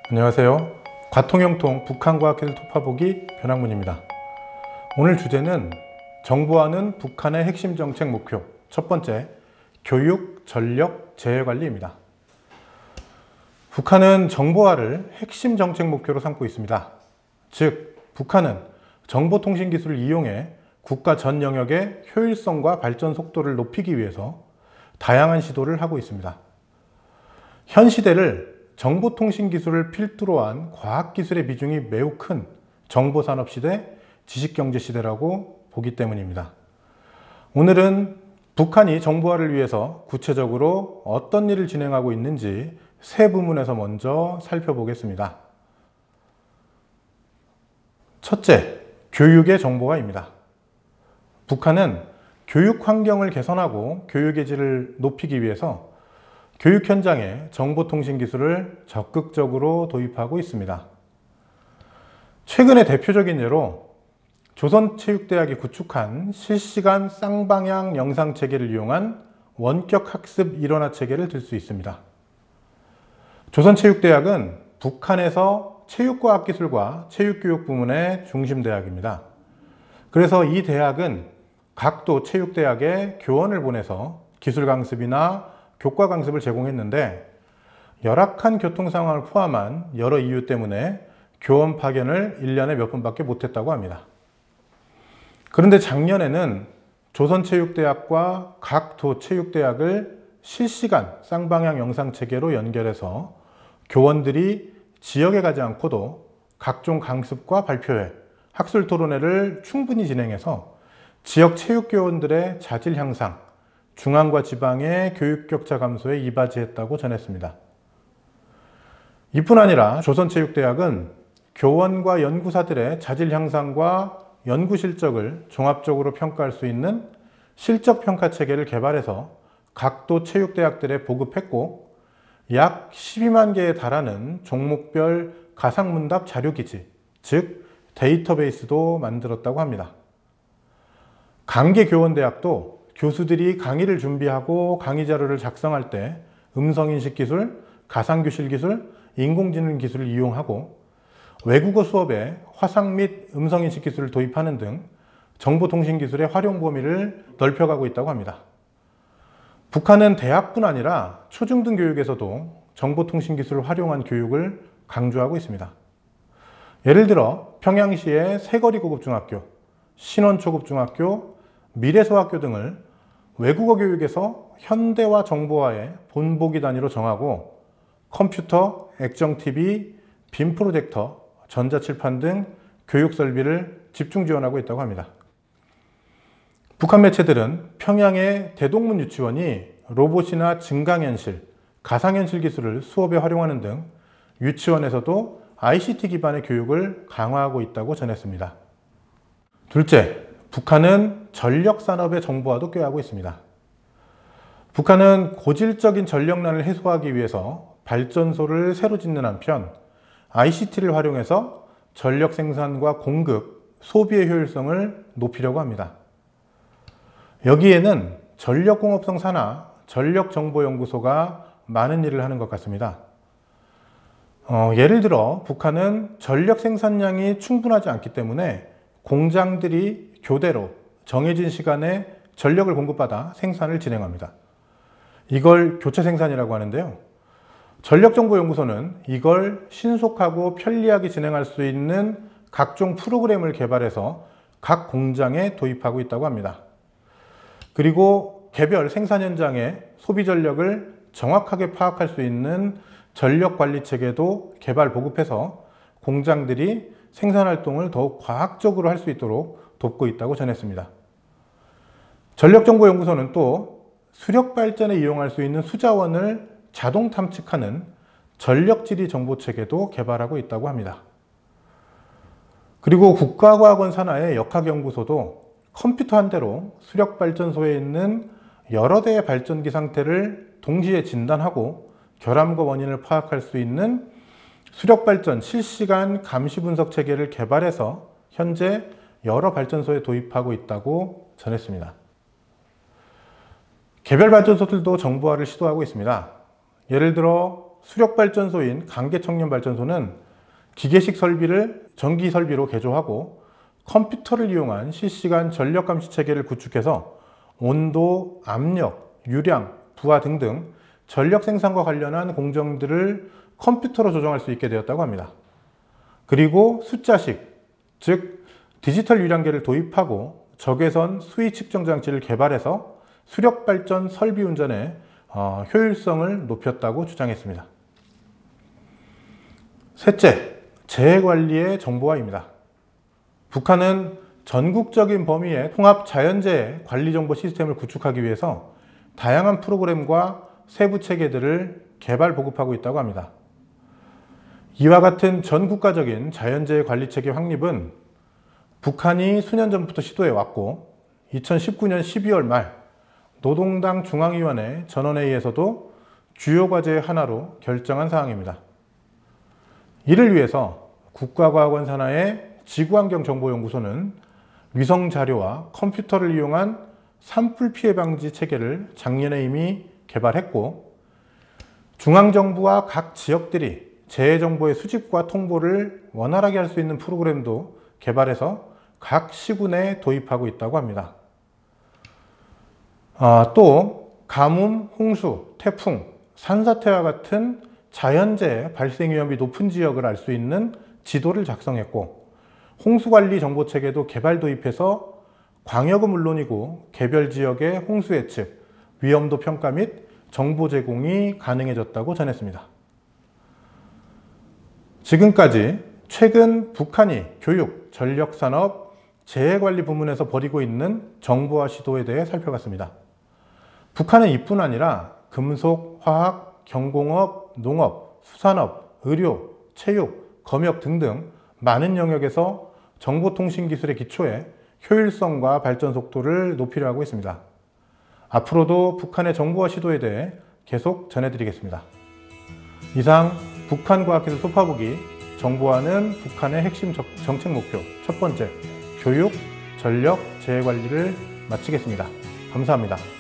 안녕하세요. 과통형통 북한과학기술 토파보기 변학문입니다. 오늘 주제는 정보화는 북한의 핵심 정책 목표 첫 번째, 교육, 전력, 재해관리입니다. 북한은 정보화를 핵심 정책 목표로 삼고 있습니다. 즉, 북한은 정보통신기술을 이용해 국가 전 영역의 효율성과 발전 속도를 높이기 위해서 다양한 시도를 하고 있습니다. 현 시대를 정보통신기술을 필두로 한 과학기술의 비중이 매우 큰 정보산업 시대, 지식경제 시대라고 보기 때문입니다. 오늘은 북한이 정보화를 위해서 구체적으로 어떤 일을 진행하고 있는지 세 부문에서 먼저 살펴보겠습니다. 첫째, 교육의 정보화입니다. 북한은 교육 환경을 개선하고 교육의 질을 높이기 위해서 교육 현장에 정보통신기술을 적극적으로 도입하고 있습니다. 최근의 대표적인 예로 조선체육대학이 구축한 실시간 쌍방향 영상체계를 이용한 원격학습 일원화체계를 들 수 있습니다. 조선체육대학은 북한에서 체육과학기술과 체육교육 부문의 중심대학입니다. 그래서 이 대학은 각도 체육대학에 교원을 보내서 기술 강습이나 교과 강습을 제공했는데 열악한 교통 상황을 포함한 여러 이유 때문에 교원 파견을 1년에 몇 번밖에 못했다고 합니다. 그런데 작년에는 조선체육대학과 각 도 체육대학을 실시간 쌍방향 영상체계로 연결해서 교원들이 지역에 가지 않고도 각종 강습과 발표회, 학술 토론회를 충분히 진행해서 지역 체육교원들의 자질 향상, 중앙과 지방의 교육 격차 감소에 이바지했다고 전했습니다. 이뿐 아니라 조선체육대학은 교원과 연구사들의 자질 향상과 연구 실적을 종합적으로 평가할 수 있는 실적평가 체계를 개발해서 각도 체육대학들에 보급했고 약 12만 개에 달하는 종목별 가상문답 자료기지, 즉 데이터베이스도 만들었다고 합니다. 강계교원대학도 교수들이 강의를 준비하고 강의 자료를 작성할 때 음성인식 기술, 가상교실 기술, 인공지능 기술을 이용하고 외국어 수업에 화상 및 음성인식 기술을 도입하는 등 정보통신기술의 활용 범위를 넓혀가고 있다고 합니다. 북한은 대학뿐 아니라 초중등 교육에서도 정보통신기술을 활용한 교육을 강조하고 있습니다. 예를 들어 평양시의 새거리 고급중학교, 신원초급중학교, 미래소학교 등을 외국어 교육에서 현대화 정보화의 본보기 단위로 정하고 컴퓨터, 액정TV, 빔 프로젝터, 전자칠판 등 교육 설비를 집중 지원하고 있다고 합니다. 북한 매체들은 평양의 대동문 유치원이 로봇이나 증강현실, 가상현실 기술을 수업에 활용하는 등 유치원에서도 ICT 기반의 교육을 강화하고 있다고 전했습니다. 둘째, 북한은 전력산업의 정보화도 꾀하고 있습니다. 북한은 고질적인 전력난을 해소하기 위해서 발전소를 새로 짓는 한편 ICT를 활용해서 전력 생산과 공급, 소비의 효율성을 높이려고 합니다. 여기에는 전력공업성 산하, 전력정보연구소가 많은 일을 하는 것 같습니다. 예를 들어 북한은 전력 생산량이 충분하지 않기 때문에 공장들이 교대로 정해진 시간에 전력을 공급받아 생산을 진행합니다. 이걸 교체 생산이라고 하는데요. 전력정보연구소는 이걸 신속하고 편리하게 진행할 수 있는 각종 프로그램을 개발해서 각 공장에 도입하고 있다고 합니다. 그리고 개별 생산 현장의 소비 전력을 정확하게 파악할 수 있는 전력관리체계도 개발 보급해서 공장들이 생산활동을 더욱 과학적으로 할 수 있도록 돕고 있다고 전했습니다. 전력정보연구소는 또 수력발전에 이용할 수 있는 수자원을 자동 탐측하는 전력지리 정보체계도 개발하고 있다고 합니다. 그리고 국가과학원 산하의 역학연구소도 컴퓨터 한 대로 수력발전소에 있는 여러 대의 발전기 상태를 동시에 진단하고 결함과 원인을 파악할 수 있는 수력발전 실시간 감시 분석 체계를 개발해서 현재 여러 발전소에 도입하고 있다고 전했습니다. 개별 발전소들도 정보화를 시도하고 있습니다. 예를 들어 수력발전소인 강계청년발전소는 기계식 설비를 전기 설비로 개조하고 컴퓨터를 이용한 실시간 전력 감시 체계를 구축해서 온도, 압력, 유량, 부하 등등 전력 생산과 관련한 공정들을 컴퓨터로 조정할 수 있게 되었다고 합니다. 그리고 숫자식, 즉 디지털 유량계를 도입하고 적외선 수위 측정 장치를 개발해서 수력발전 설비 운전의 효율성을 높였다고 주장했습니다. 셋째, 재해관리의 정보화입니다. 북한은 전국적인 범위의 통합 자연재해 관리정보 시스템을 구축하기 위해서 다양한 프로그램과 세부 체계들을 개발 보급하고 있다고 합니다. 이와 같은 전국가적인 자연재해 관리체계 확립은 북한이 수년 전부터 시도해 왔고 2019년 12월 말 노동당 중앙위원회 전원회의에서도 주요 과제의 하나로 결정한 사항입니다. 이를 위해서 국가과학원 산하의 지구환경정보연구소는 위성자료와 컴퓨터를 이용한 산불 피해 방지 체계를 작년에 이미 개발했고, 중앙정부와 각 지역들이 재해정보의 수집과 통보를 원활하게 할 수 있는 프로그램도 개발해서 각 시군에 도입하고 있다고 합니다. 또 가뭄, 홍수, 태풍, 산사태와 같은 자연재해 발생 위험이 높은 지역을 알 수 있는 지도를 작성했고, 홍수관리 정보체계도 개발 도입해서 광역은 물론이고 개별 지역의 홍수 예측, 위험도 평가 및 정보 제공이 가능해졌다고 전했습니다. 지금까지 최근 북한이 교육, 전력산업, 재해관리 부문에서 벌이고 있는 정보화 시도에 대해 살펴봤습니다. 북한은 이뿐 아니라 금속, 화학, 경공업, 농업, 수산업, 의료, 체육, 검역 등등 많은 영역에서 정보통신 기술의 기초에 효율성과 발전 속도를 높이려 하고 있습니다. 앞으로도 북한의 정보화 시도에 대해 계속 전해드리겠습니다. 이상 북한과학기술 소파보기 정보화는 북한의 핵심 정책 목표 첫 번째, 교육, 전력, 재해관리를 마치겠습니다. 감사합니다.